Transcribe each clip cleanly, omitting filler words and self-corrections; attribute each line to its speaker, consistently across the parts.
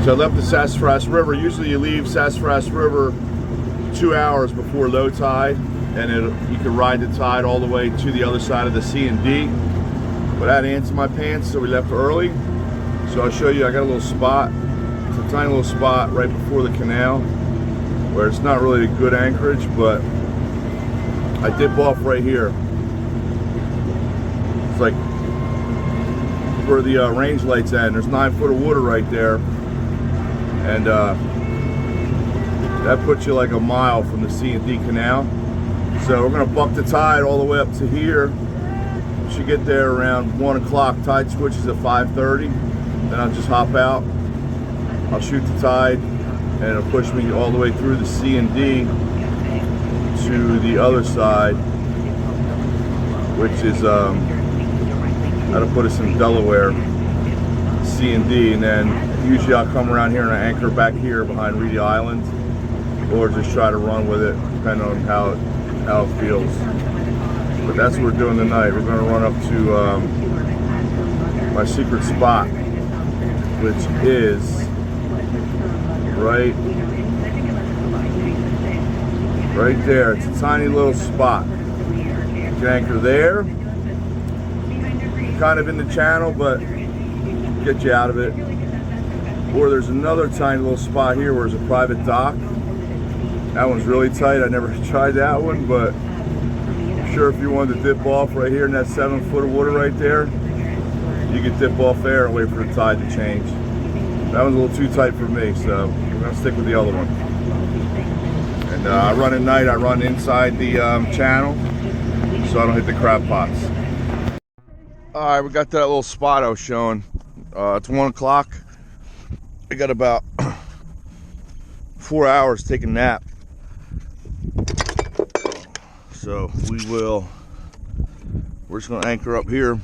Speaker 1: So I left the Sassafras River. Usually you leave Sassafras River 2 hours before low tide, and you can ride the tide all the way to the other side of the C&D. But I had ants in my pants, so we left early. So I'll show you, I got a little spot. It's a tiny little spot right before the canal where it's not really a good anchorage, but I dip off right here. It's like where the range lights end. There's 9 foot of water right there. And that puts you like a mile from the C&D Canal. So we're gonna buck the tide all the way up to here. Should get there around 1 o'clock. Tide switches at 5:30. Then I'll just hop out. I'll shoot the tide, and it'll push me all the way through the C&D to the other side, which is that'll put us in Delaware, C&D, and then usually I'll come around here and I anchor back here behind Reedy Island, or just try to run with it, depending on how it feels. But that's what we're doing tonight. We're going to run up to my secret spot, which is right there. It's a tiny little spot. You can anchor there, kind of in the channel, but get you out of it. Or there's another tiny little spot here where there's a private dock. That one's really tight. I never tried that one, but I'm sure if you wanted to dip off right here in that 7 foot of water right there, you could dip off there and wait for the tide to change. That one's a little too tight for me, so we're gonna stick with the other one. And I run at night. I run inside the channel, so I don't hit the crab pots. All right, we got that little spot I was showing. It's 1 o'clock. I got about 4 hours to take a nap. So we're just gonna anchor up here.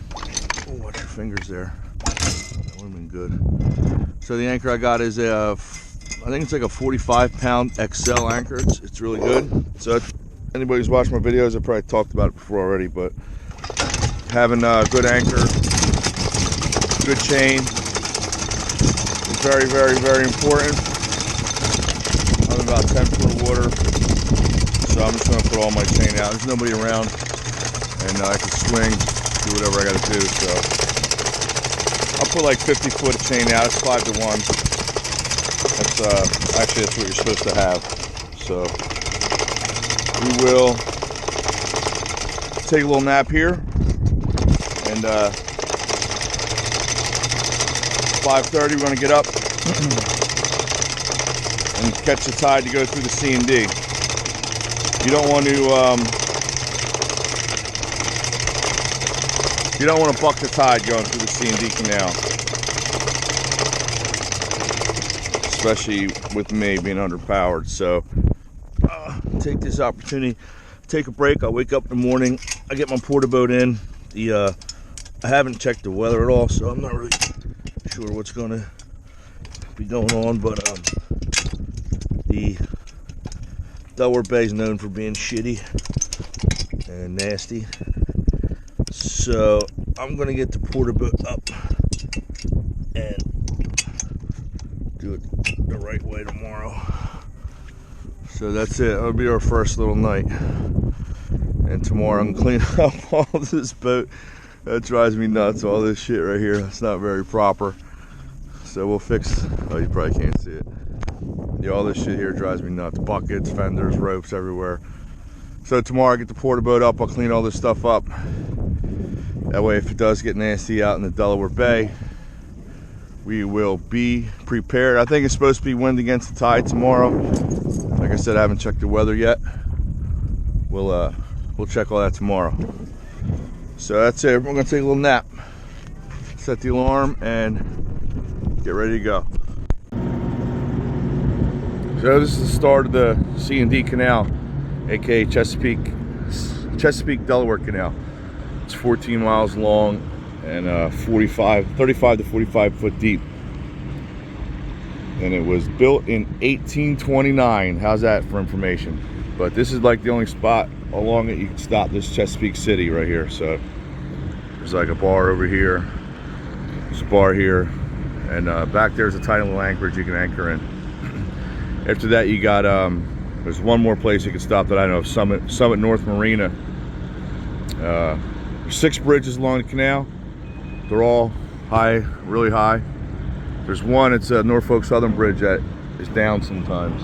Speaker 1: Oh, watch your fingers there. That would have been good. So the anchor I got is I think it's like a 45-pound XL anchor. It's really good. So if anybody's watched my videos, I probably talked about it before already, but having a good anchor, good chain is very, very, very important. I'm about 10 foot of water, so I'm just going to put all my chain out. There's nobody around, and I can swing, do whatever I got to do. So I'll put like 50 foot of chain out. It's 5 to 1. That's actually that's what you're supposed to have. So we will take a little nap here, and 5:30 we're going to get up and catch the tide to go through the C&D. You don't want to buck the tide going through the C&D Canal, especially with me being underpowered. So take this opportunity, take a break. I'll wake up in the morning, I get my porta boat in. I haven't checked the weather at all, so I'm not really sure what's going to be going on, but the Delaware Bay is known for being shitty and nasty, so I'm gonna get the porta boat up and do it the right way tomorrow. So that's it. That'll be our first little night, and tomorrow I'm gonna clean up all this boat. That drives me nuts, all this shit right here. It's not very proper, so we'll fix. Oh, you probably can't see it. Yeah, all this shit here drives me nuts. Buckets, fenders, ropes everywhere. So tomorrow I get the porta boat up, I'll clean all this stuff up. That way if it does get nasty out in the Delaware Bay, we will be prepared. I think it's supposed to be wind against the tide tomorrow. Like I said, I haven't checked the weather yet. We'll check all that tomorrow. So that's it. We're gonna take a little nap, set the alarm, and get ready to go. So this is the start of the C&D Canal, aka Chesapeake Delaware Canal. It's 14 miles long and 35 to 45 foot deep. And it was built in 1829. How's that for information? But this is like the only spot along it you can stop this Chesapeake City right here. So there's like a bar over here, there's a bar here, And back there's a tiny little anchorage you can anchor in. After that, you got there's one more place you can stop that I know of, Summit North Marina. There's 6 bridges along the canal. They're all high, really high. There's one, it's a Norfolk Southern Bridge that is down sometimes.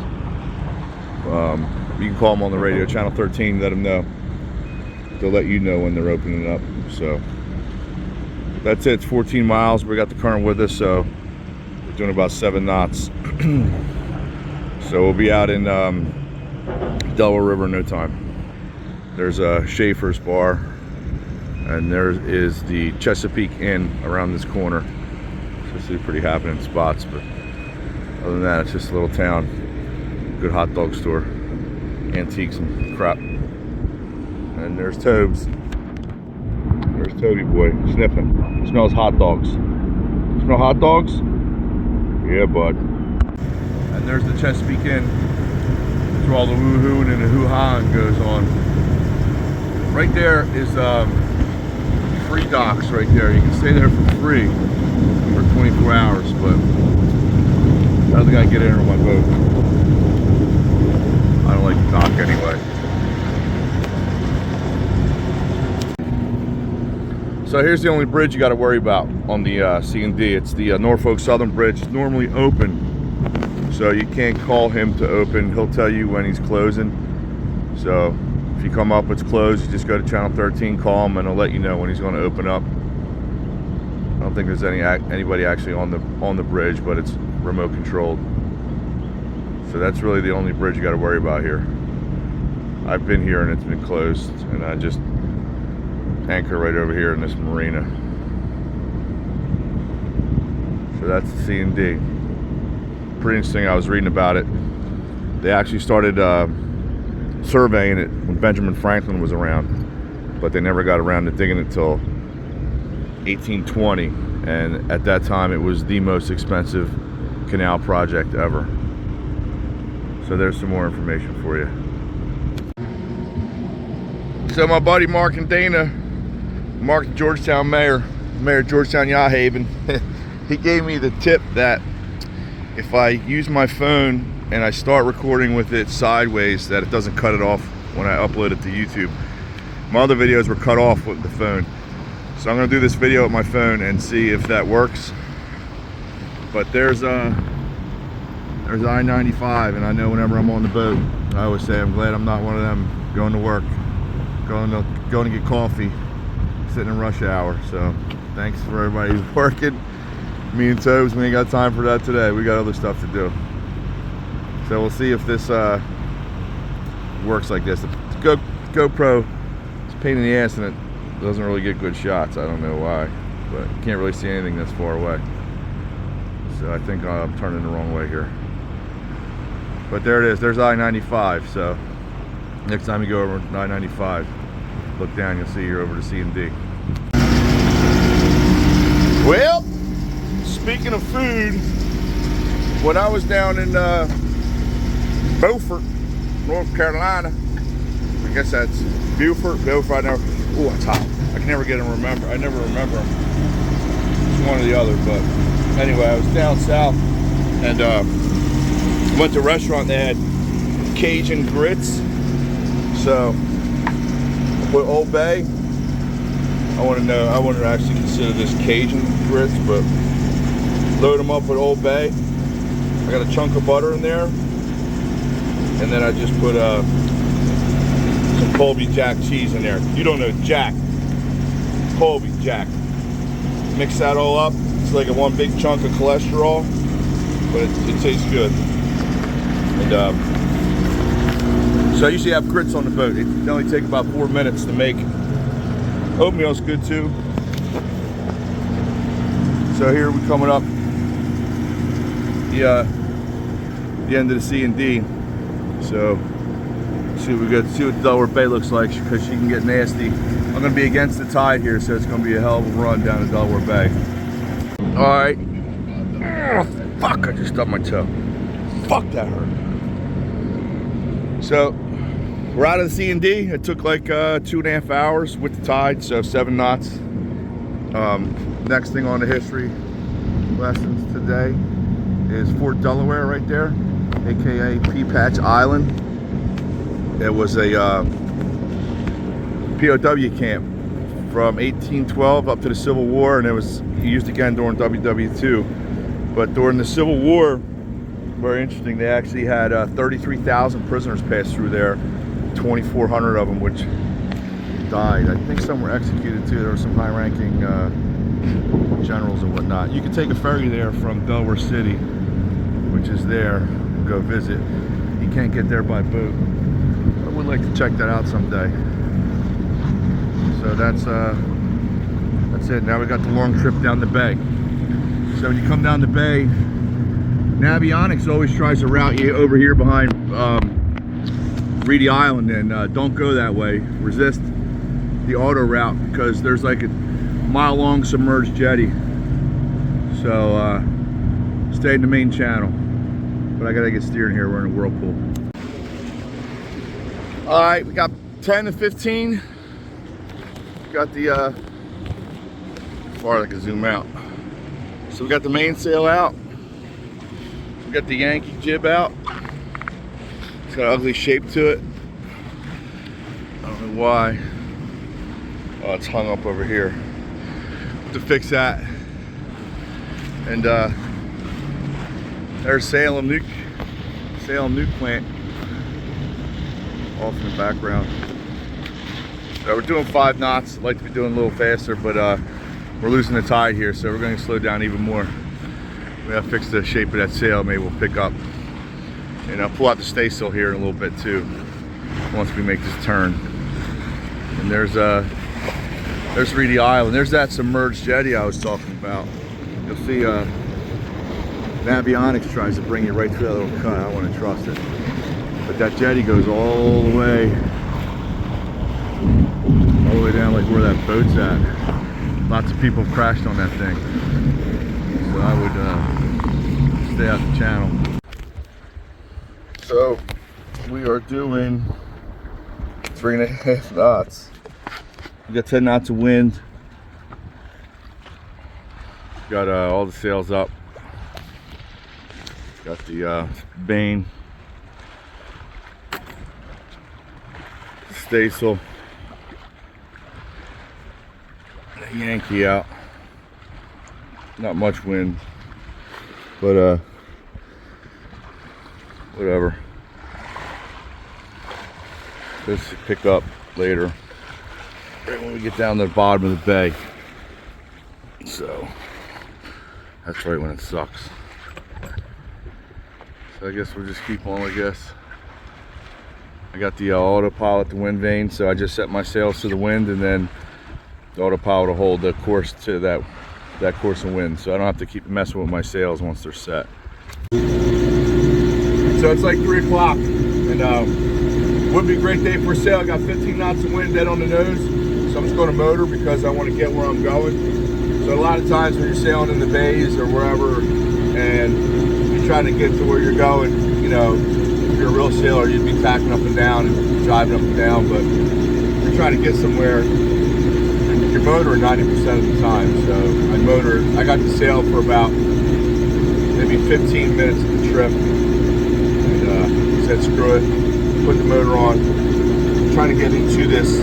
Speaker 1: You can call them on the radio, channel 13, let them know. They'll let you know when they're opening up. So that's it. It's 14 miles. We got the current with us, so we're doing about 7 knots. So we'll be out in Delaware River in no time. There's a Schaefer's bar, and there is the Chesapeake Inn around this corner. So it's a pretty happening spots, but other than that, it's just a little town. Good hot dog store, antiques and crap. And there's Tobes. There's Toby boy sniffing. He smells hot dogs. Smell hot dogs? Yeah, bud. And there's the Chesapeake Inn. That's where all the woohooing and the hoo-hawing goes on. Right there is free docks right there. You can stay there for free for 24 hours, but I don't think I can get in on my boat. I don't like the dock anyway. So here's the only bridge you got to worry about on the C&D. It's the Norfolk Southern Bridge. It's normally open, so you can't call him to open. He'll tell you when he's closing. So if you come up, it's closed, you just go to channel 13, call him, and he'll let you know when he's going to open up. I don't think there's anybody actually on the bridge, but it's remote controlled. So that's really the only bridge you got to worry about here. I've been here and it's been closed, and I just anchor right over here in this marina. So that's the C&D. Pretty interesting. I was reading about it. They actually started surveying it when Benjamin Franklin was around, but they never got around to digging it till 1820, and at that time it was the most expensive canal project ever. So there's some more information for you. So my buddy Mark and Dana, Mark, the Georgetown mayor of Georgetown, Yahaven, he gave me the tip that if I use my phone and I start recording with it sideways, that it doesn't cut it off when I upload it to YouTube. My other videos were cut off with the phone. So I'm gonna do this video with my phone and see if that works. But there's I-95, and I know whenever I'm on the boat, I always say I'm glad I'm not one of them going to work, going to get coffee, sitting in rush hour. So thanks for everybody who's working. Me and Tobes, we ain't got time for that today. We got other stuff to do. So we'll see if this works like this. The GoPro, it's a pain in the ass, and it doesn't really get good shots. I don't know why, but you can't really see anything that's far away. So I think I'm turning the wrong way here. But there it is. There's I-95. So next time you go over I-95, look down, you'll see you're over to C&D. Well, speaking of food, when I was down in Beaufort, North Carolina, I guess that's Beaufort. I never. Oh, it's hot. I can never get them. I never remember them. It's one or the other. But anyway, I was down south and went to a restaurant. They had Cajun grits. So with Old Bay, I want to actually consider this Cajun grits, but load them up with Old Bay. I got a chunk of butter in there, and then I just put some Colby Jack cheese in there. You don't know Jack, Colby Jack. Mix that all up. It's like a one big chunk of cholesterol, but it tastes good. And so I usually have grits on the boat. It only take about 4 minutes to make. Oatmeal's good too. So here we're coming up the end of the C&D. So see what the Delaware Bay looks like, because she can get nasty. I'm gonna be against the tide here, so it's gonna be a hell of a run down to Delaware Bay. All right. Oh, fuck! I just stubbed my toe. Fuck, that hurt. So we're out of the C&D. It took like 2.5 hours with the tide, so 7 knots. Next thing on the history lessons today is Fort Delaware right there, aka Pea Patch Island. It was a POW camp from 1812 up to the Civil War, and it was used again during WW2. But during the Civil War, very interesting, they actually had 33,000 prisoners pass through there, 2,400 of them which died. I think some were executed too. There were some high-ranking generals and whatnot. You can take a ferry there from Delaware City, which is there, and go visit. You can't get there by boat. I would like to check that out someday. So that's it. Now we got the long trip down the bay. So when you come down the bay, Navionics always tries to route you over here behind Reedy Island, and don't go that way. Resist the auto route because there's like a mile-long submerged jetty. So stay in the main channel. But I gotta get steering here. We're in a whirlpool. All right, we got 10 to 15. Got the far I can zoom out. So we got the mainsail out. We got the Yankee jib out. It's got an ugly shape to it. I don't know why. Oh, it's hung up over here. Have to fix that. And there's Salem Nuke plant off in the background. So we're doing 5 knots. I'd like to be doing a little faster, but we're losing the tide here, so we're going to slow down even more. We gotta fix the shape of that sail. Maybe we'll pick up and I'll pull out the staysail here in a little bit too once we make this turn. And there's Reedy Island. There's that submerged jetty I was talking about. You'll see Navionics tries to bring you right through that little cut. I don't want to trust it, but that jetty goes all the way down like where that boat's at. Lots of people have crashed on that thing, so I would stay out the channel. So we are doing 3.5 knots. We got 10 knots of wind. Got all the sails up. Got the Bane, staysail, the Yankee out. Not much wind, but whatever. This will pick up later, right when we get down to the bottom of the bay. So that's right when it sucks. So I guess we'll just keep on, I guess. I got the autopilot, the wind vane, so I just set my sails to the wind, and then the autopilot will hold the course to that course of wind, so I don't have to keep messing with my sails once they're set. So it's like 3 o'clock, and would be a great day for a sail. I got 15 knots of wind dead on the nose, so I'm just going to motor because I want to get where I'm going. So a lot of times when you're sailing in the bays or wherever, and you're trying to get to where you're going, you know, if you're a real sailor, you'd be tacking up and down and driving up and down, but you're trying to get somewhere, you're motoring 90% of the time. So I got to sail for about maybe 15 minutes of the trip, and said screw it, put the motor on, trying to get into this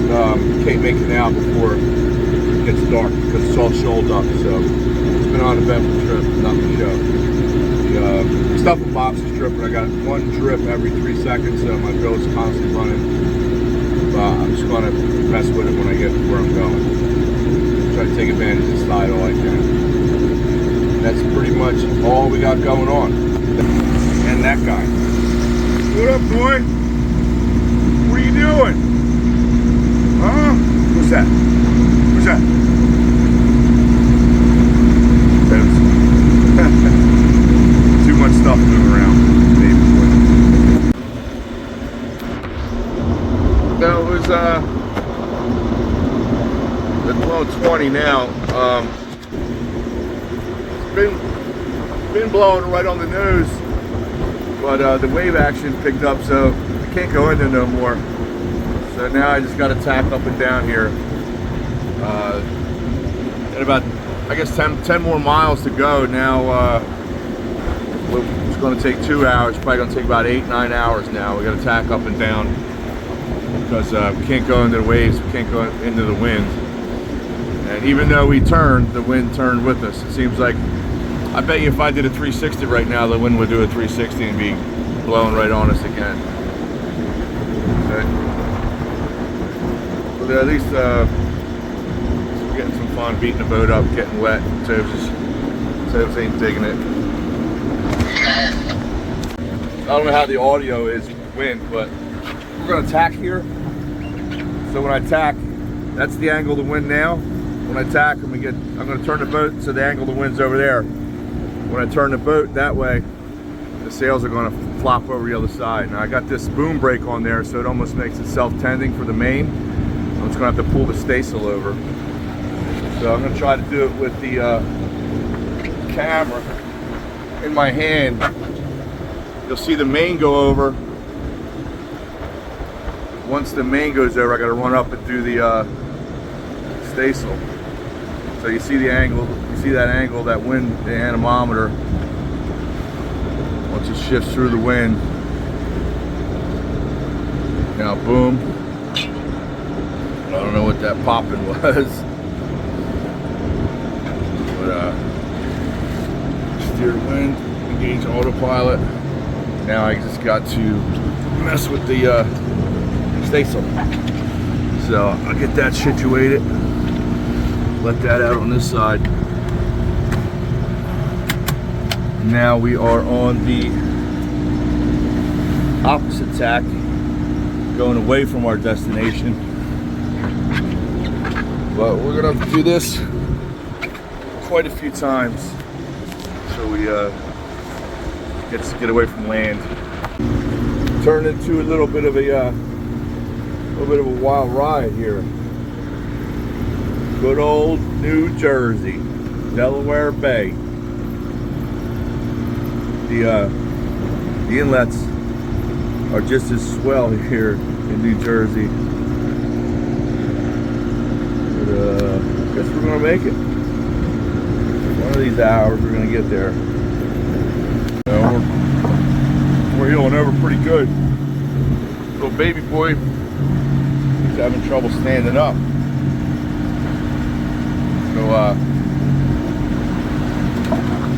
Speaker 1: Cape May Canal before it gets dark because it's all shoaled up. So it's been on a eventful trip, nothing to show. The stuff in box is dripping. I got one drip every 3 seconds, so my boat's constantly running. I'm just going to mess with it when I get to where I'm going. Try to take advantage of the side all I can. That's pretty much all we got going on. And that guy. What up, boy? What are you doing? Huh? What's that? What's that? Too much stuff moving around. No, it was it's below 20 now. It's been blowing right on the nose, but the wave action picked up, so I can't go in there no more. So now I just got to tack up and down here. At about I guess 10 more miles to go. Now it's going to take 2 hours. Probably going to take about 8-9 hours now. We got to tack up and down because we can't go into the waves. We can't go into the wind. And even though we turned, the wind turned with us. It seems like, I bet you if I did a 360 right now, the wind would do a 360 and be blowing right on us again. But at least we're getting some fun beating the boat up, getting wet. Toves ain't digging it. I don't know how the audio is wind, but we're gonna tack here. So when I tack, that's the angle of the wind now. When I tack, I'm gonna turn the boat so the angle of the wind's over there. When I turn the boat that way, the sails are gonna flop over the other side. Now I got this boom brake on there, so it almost makes it self-tending for the main. I'm just gonna have to pull the staysail over. So I'm gonna try to do it with the camera in my hand. You'll see the main go over. Once the main goes over, I gotta run up and do the staysail. So you see the angle, you see that angle, that wind, the anemometer. Once it shifts through the wind. Now boom. I don't know what that popping was. But steer wind, engage autopilot. Now I just got to mess with the staysail. So I'll get that situated. Let that out on this side. Now we are on the opposite tack, going away from our destination. But we're gonna have to do this quite a few times so we get away from land. Turn into a little bit of a wild ride here. Good old New Jersey, Delaware Bay. The inlets are just as swell here in New Jersey. But I guess we're gonna make it. One of these hours we're gonna get there. We're heeling over pretty good. Little baby boy, he's having trouble standing up. So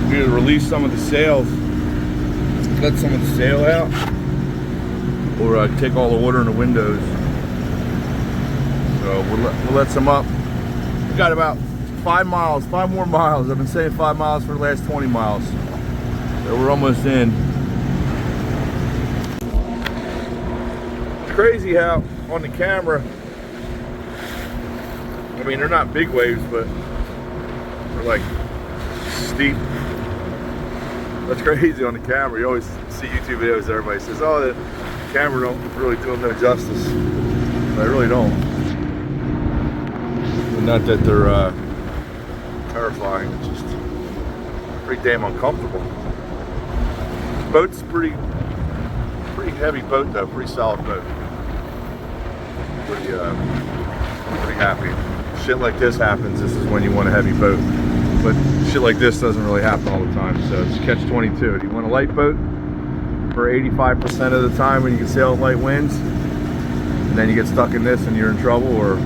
Speaker 1: we either release some of the sails, let some of the sail out, or take all the water in the windows. So we'll let some up. We got about 5 more miles. I've been saying 5 miles for the last 20 miles. So we're almost in. It's crazy how on the camera, I mean, they're not big waves, but they're like steep. That's crazy on the camera. You always see YouTube videos, everybody says, oh, the camera don't really do them no justice. But I really don't. And not that they're terrifying, it's just pretty damn uncomfortable. The boat's pretty heavy boat though, pretty solid boat. Pretty happy. Shit like this happens, this is when you want a heavy boat. But shit like this doesn't really happen all the time, so it's catch-22. Do you want a light boat for 85% of the time when you can sail in light winds, and then you get stuck in this and you're in trouble, or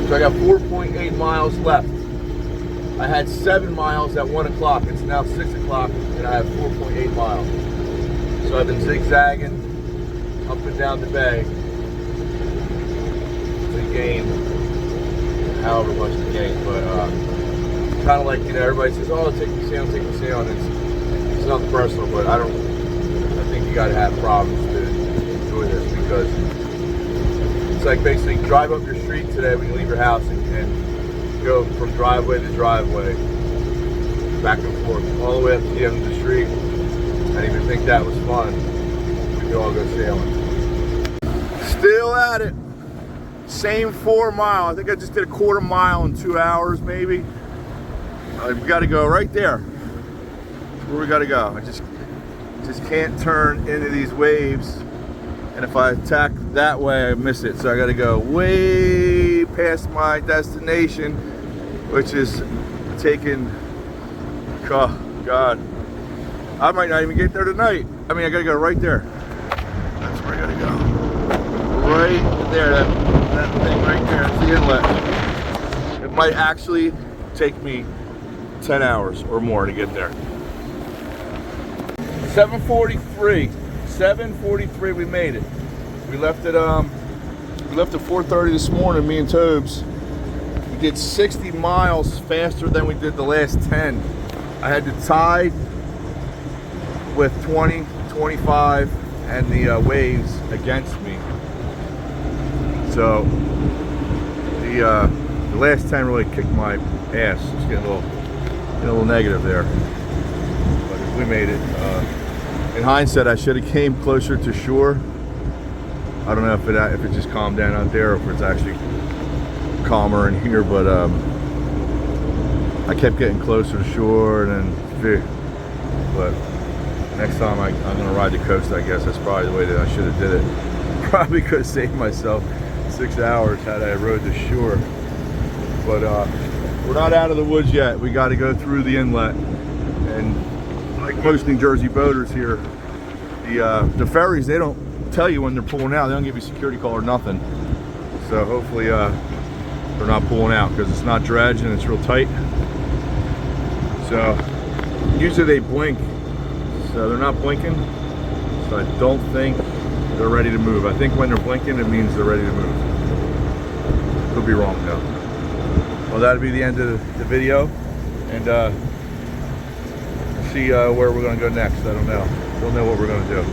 Speaker 1: so I got 4.8 miles left. I had 7 miles at 1 o'clock. It's now 6 o'clock, and I have 4.8 miles. So I've been zigzagging up and down the bay to gain however much to gain. But kind of like, you know, everybody says, oh, take the sail, take the sail. And it's nothing personal, but I think you got to have problems to enjoy this, because it's like basically drive up your street today when you leave your house and go from driveway to driveway, back and forth, all the way up to the end of the street. I didn't even think that was fun. We could all go sailing. Still at it. Same 4 mile. I think I just did a 1/4 mile in 2 hours, maybe. We got to go right there. That's where we got to go. I just just can't turn into these waves, and if I tack that way I miss it, so I got to go way past my destination, which is taking, oh God, I might not even get there tonight. I mean, I gotta go right there. That's where I gotta go. Right there, that thing right there, that's the inlet. It might actually take me 10 hours or more to get there. 7:43, we made it. We left at 4:30 this morning, me and Tobes. We did 60 miles faster than we did the last 10. I had the tide with 20, 25, and the waves against me. So the last 10 really kicked my ass. Just getting a little negative there. But we made it. In hindsight, I should have came closer to shore. I don't know if it just calmed down out there, or if it's actually calmer in here. But I kept getting closer to shore, and then, but next time I'm gonna ride the coast. I guess that's probably the way that I should have did it. Probably could have saved myself 6 hours had I rode the shore. But we're not out of the woods yet. We got to go through the inlet, and like most New Jersey boaters here, the ferries, they don't tell you when they're pulling out. They don't give you a security call or nothing. So hopefully they're not pulling out, because it's not dredged and it's real tight. So usually they blink, so they're not blinking. So I don't think they're ready to move. I think when they're blinking, it means they're ready to move. Could be wrong though. Well, that'll be the end of the video, and see where we're going to go next. I don't know. We'll know what we're going to do.